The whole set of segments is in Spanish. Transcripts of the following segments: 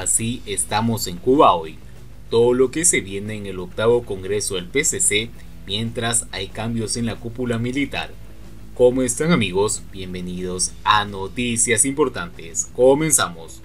Así estamos en Cuba hoy. Todo lo que se viene en el octavo Congreso del PCC, mientras hay cambios en la cúpula militar. ¿Cómo están, amigos? Bienvenidos a Noticias Importantes. Comenzamos.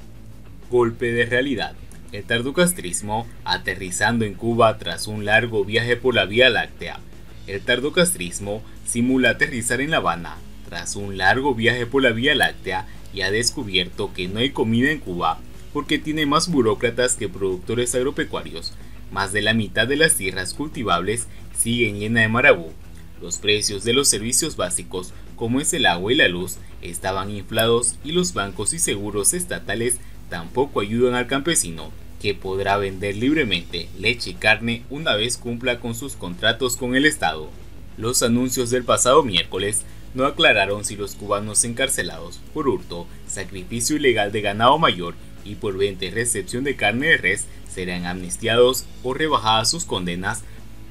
Golpe de realidad. El tardocastrismo aterrizando en Cuba tras un largo viaje por la Vía Láctea. El tardocastrismo simula aterrizar en La Habana tras un largo viaje por la Vía Láctea y ha descubierto que no hay comida en Cuba porque tiene más burócratas que productores agropecuarios. Más de la mitad de las tierras cultivables siguen llenas de marabú. Los precios de los servicios básicos, como es el agua y la luz, estaban inflados y los bancos y seguros estatales tampoco ayudan al campesino, que podrá vender libremente leche y carne una vez cumpla con sus contratos con el Estado. Los anuncios del pasado miércoles no aclararon si los cubanos encarcelados por hurto, sacrificio ilegal de ganado mayor y por venta y recepción de carne de res serán amnistiados o rebajadas sus condenas,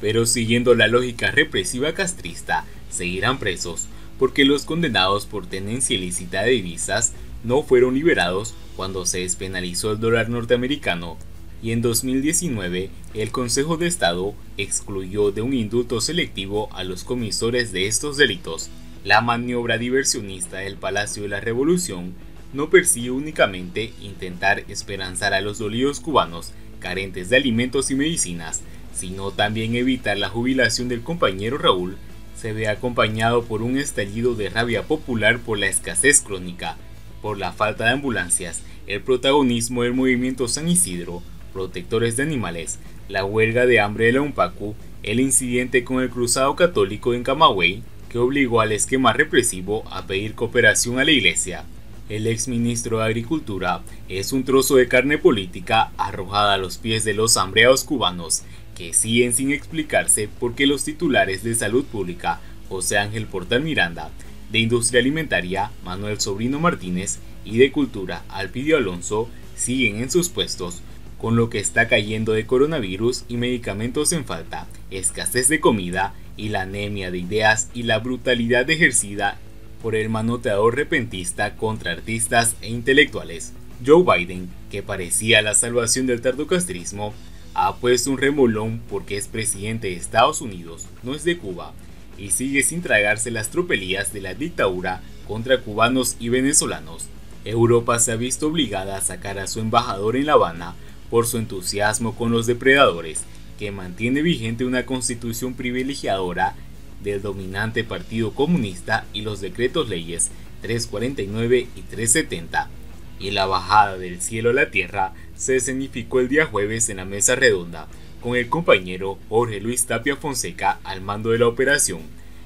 pero siguiendo la lógica represiva castrista, seguirán presos, porque los condenados por tenencia ilícita de divisas no fueron liberados cuando se despenalizó el dólar norteamericano, y en 2019 el Consejo de Estado excluyó de un indulto selectivo a los comisores de estos delitos. La maniobra diversionista del Palacio de la Revolución no persigue únicamente intentar esperanzar a los dolidos cubanos carentes de alimentos y medicinas, sino también evitar la jubilación del compañero Raúl. Se ve acompañado por un estallido de rabia popular por la escasez crónica, por la falta de ambulancias, el protagonismo del movimiento San Isidro, protectores de animales, la huelga de hambre de la UNPACU, el incidente con el Cruzado Católico en Camagüey, que obligó al esquema represivo a pedir cooperación a la iglesia. El exministro de Agricultura es un trozo de carne política arrojada a los pies de los hambreados cubanos, que siguen sin explicarse por qué los titulares de Salud Pública, José Ángel Portal Miranda, de Industria Alimentaria, Manuel Sobrino Martínez, y de Cultura, Alpidio Alonso, siguen en sus puestos, con lo que está cayendo de coronavirus y medicamentos en falta, escasez de comida y la anemia de ideas y la brutalidad ejercida por el manoteador repentista contra artistas e intelectuales. Joe Biden, que parecía la salvación del tardocastrismo, ha puesto un remolón porque es presidente de Estados Unidos, no es de Cuba, y sigue sin tragarse las tropelías de la dictadura contra cubanos y venezolanos. Europa se ha visto obligada a sacar a su embajador en La Habana por su entusiasmo con los depredadores, que mantiene vigente una constitución privilegiadora del dominante Partido Comunista y los decretos leyes 349 y 370, y la bajada del cielo a la tierra se escenificó el día jueves en la mesa redonda, con el compañero Jorge Luis Tapia Fonseca al mando de la operación,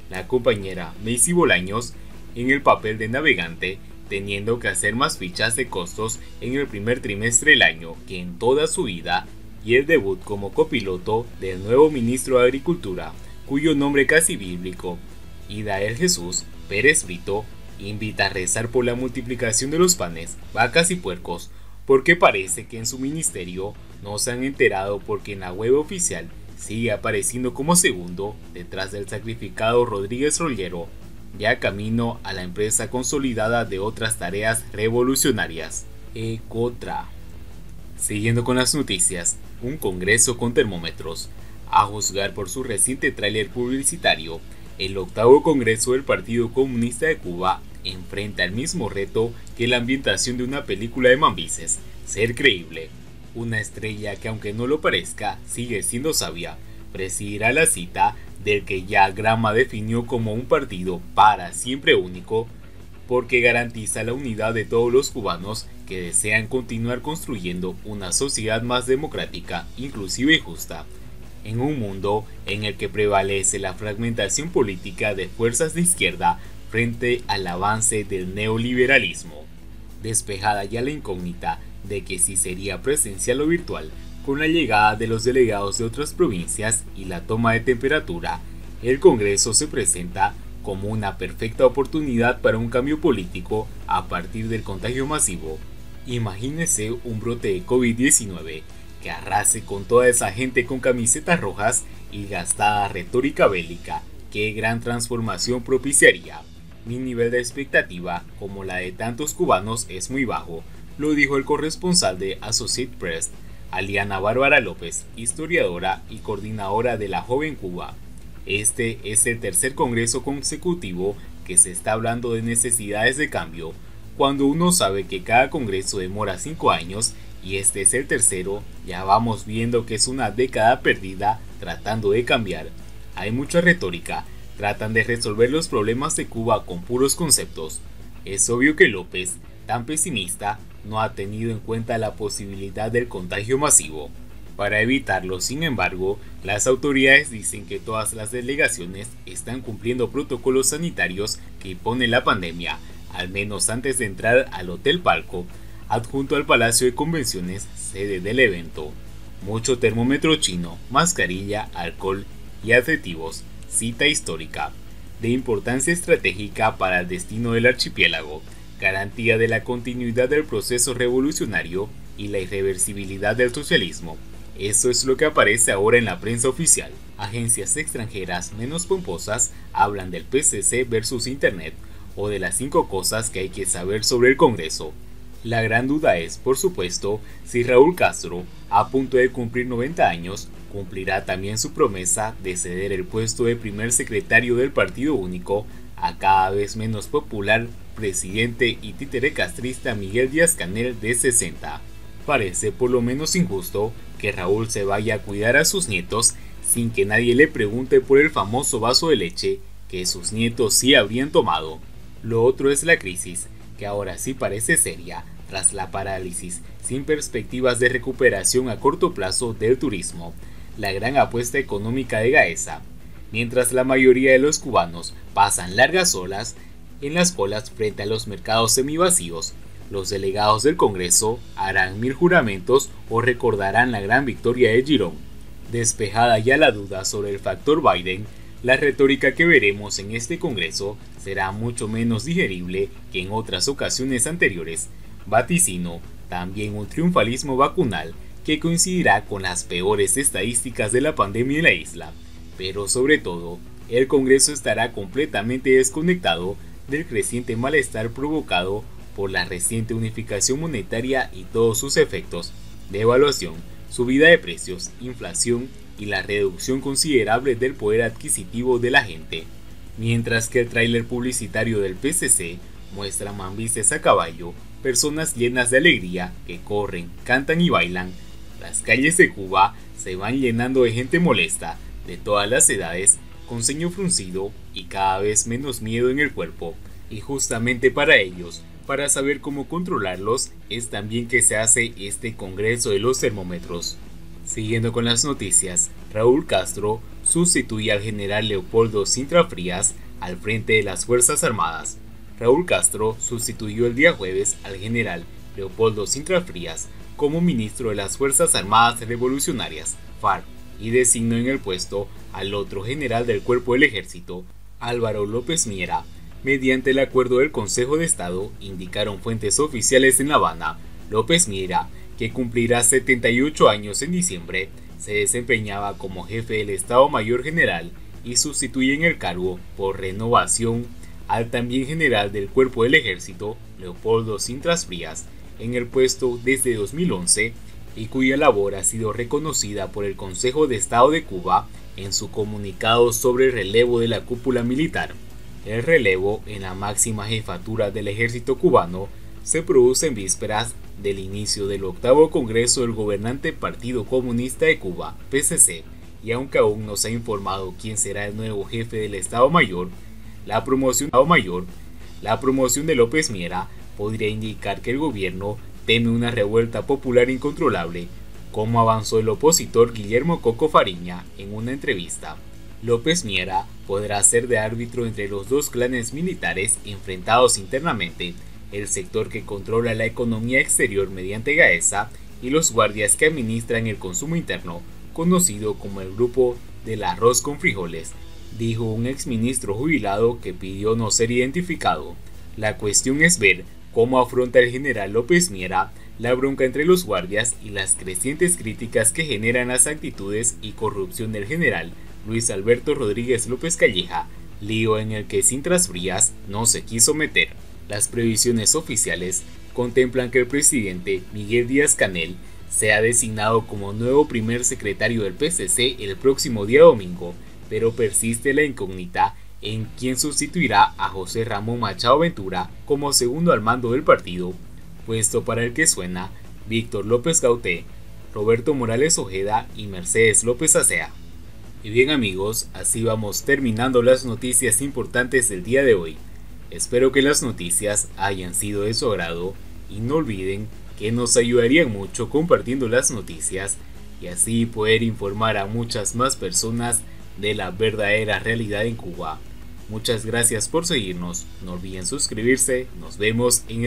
la compañera Macy Bolaños en el papel de navegante, teniendo que hacer más fichas de costos en el primer trimestre del año que en toda su vida, y el debut como copiloto del nuevo ministro de Agricultura, cuyo nombre casi bíblico, Idael Jesús Pérez Brito, invita a rezar por la multiplicación de los panes, vacas y puercos, porque parece que en su ministerio no se han enterado porque en la web oficial sigue apareciendo como segundo detrás del sacrificado Rodríguez Rollero, ya camino a la empresa consolidada de otras tareas revolucionarias, Ecotra. Siguiendo con las noticias, un congreso con termómetros. A juzgar por su reciente tráiler publicitario, el octavo Congreso del Partido Comunista de Cuba enfrenta el mismo reto que la ambientación de una película de mambises: ser creíble. Una estrella que, aunque no lo parezca, sigue siendo sabia, presidirá la cita del que ya Grama definió como un partido para siempre único, porque garantiza la unidad de todos los cubanos que desean continuar construyendo una sociedad más democrática, inclusiva y justa, en un mundo en el que prevalece la fragmentación política de fuerzas de izquierda frente al avance del neoliberalismo. Despejada ya la incógnita de que si sería presencial o virtual, con la llegada de los delegados de otras provincias y la toma de temperatura, el Congreso se presenta como una perfecta oportunidad para un cambio político a partir del contagio masivo. Imagínese un brote de COVID-19 que arrase con toda esa gente con camisetas rojas y gastada retórica bélica. ¡Qué gran transformación propiciaría! Mi nivel de expectativa, como la de tantos cubanos, es muy bajo, Lo dijo el corresponsal de Associated Press, Aliana Bárbara López, historiadora y coordinadora de la Joven Cuba. Este es el tercer congreso consecutivo que se está hablando de necesidades de cambio. Cuando uno sabe que cada congreso demora 5 años y este es el tercero, ya vamos viendo que es una década perdida tratando de cambiar. Hay mucha retórica, tratan de resolver los problemas de Cuba con puros conceptos. Es obvio que López, tan pesimista, no ha tenido en cuenta la posibilidad del contagio masivo. Para evitarlo, sin embargo, las autoridades dicen que todas las delegaciones están cumpliendo protocolos sanitarios que impone la pandemia, al menos antes de entrar al Hotel Palco, adjunto al Palacio de Convenciones, sede del evento. Mucho termómetro chino, mascarilla, alcohol y adjetivos, cita histórica, de importancia estratégica para el destino del archipiélago, garantía de la continuidad del proceso revolucionario y la irreversibilidad del socialismo. Eso es lo que aparece ahora en la prensa oficial. Agencias extranjeras menos pomposas hablan del PCC versus Internet o de las 5 cosas que hay que saber sobre el Congreso. La gran duda es, por supuesto, si Raúl Castro, a punto de cumplir 90 años, cumplirá también su promesa de ceder el puesto de primer secretario del Partido Único a cada vez menos popular presidente y títere castrista Miguel Díaz-Canel de 60. Parece por lo menos injusto que Raúl se vaya a cuidar a sus nietos sin que nadie le pregunte por el famoso vaso de leche que sus nietos sí habrían tomado. Lo otro es la crisis, que ahora sí parece seria, tras la parálisis, sin perspectivas de recuperación a corto plazo del turismo, la gran apuesta económica de Gaesa. Mientras la mayoría de los cubanos pasan largas horas en las colas frente a los mercados semivacíos, los delegados del Congreso harán 1000 juramentos o recordarán la gran victoria de Girón. Despejada ya la duda sobre el factor Biden, la retórica que veremos en este Congreso será mucho menos digerible que en otras ocasiones anteriores. Vaticino también un triunfalismo vacunal que coincidirá con las peores estadísticas de la pandemia en la isla, pero sobre todo, el Congreso estará completamente desconectado del creciente malestar provocado por la reciente unificación monetaria y todos sus efectos: devaluación, subida de precios, inflación y la reducción considerable del poder adquisitivo de la gente. Mientras que el tráiler publicitario del PCC muestra mambises a caballo, personas llenas de alegría que corren, cantan y bailan, las calles de Cuba se van llenando de gente molesta, de todas las edades, con ceño fruncido y cada vez menos miedo en el cuerpo. Y justamente para ellos, para saber cómo controlarlos, es también que se hace este Congreso de los Termómetros. Siguiendo con las noticias, Raúl Castro sustituye al general Leopoldo Sintra Frías al frente de las Fuerzas Armadas. Raúl Castro sustituyó el día jueves al general Leopoldo Sintra Frías como ministro de las Fuerzas Armadas Revolucionarias, FARC, y designó en el puesto al otro general del Cuerpo del Ejército, Álvaro López Miera, mediante el acuerdo del Consejo de Estado, indicaron fuentes oficiales en La Habana. López Miera, que cumplirá 78 años en diciembre, se desempeñaba como jefe del Estado Mayor General y sustituye en el cargo, por renovación, al también general del Cuerpo del Ejército, Leopoldo Sintras Frías, en el puesto desde 2011 y cuya labor ha sido reconocida por el Consejo de Estado de Cuba en su comunicado sobre el relevo de la cúpula militar. El relevo en la máxima jefatura del ejército cubano se produce en vísperas del inicio del 8º Congreso del gobernante Partido Comunista de Cuba, PCC, y aunque aún no se ha informado quién será el nuevo jefe del Estado Mayor, la promoción de López Miera podría indicar que el gobierno teme una revuelta popular incontrolable, como avanzó el opositor Guillermo Coco Fariña en una entrevista. López Miera podrá ser de árbitro entre los dos clanes militares enfrentados internamente, el sector que controla la economía exterior mediante Gaesa y los guardias que administran el consumo interno, conocido como el grupo del arroz con frijoles, dijo un exministro jubilado que pidió no ser identificado. La cuestión es ver cómo afronta el general López Miera la bronca entre los guardias y las crecientes críticas que generan las actitudes y corrupción del general Luis Alberto Rodríguez López Calleja, lío en el que Sintras Frías no se quiso meter. Las previsiones oficiales contemplan que el presidente Miguel Díaz-Canel sea designado como nuevo primer secretario del PCC el próximo día domingo, pero persiste la incógnita en quién sustituirá a José Ramón Machado Ventura como segundo al mando del partido, puesto para el que suena Víctor López Gauté, Roberto Morales Ojeda y Mercedes López Acea. Y bien amigos, así vamos terminando las noticias importantes del día de hoy. Espero que las noticias hayan sido de su agrado y no olviden que nos ayudarían mucho compartiendo las noticias y así poder informar a muchas más personas de la verdadera realidad en Cuba. Muchas gracias por seguirnos, no olviden suscribirse, nos vemos en el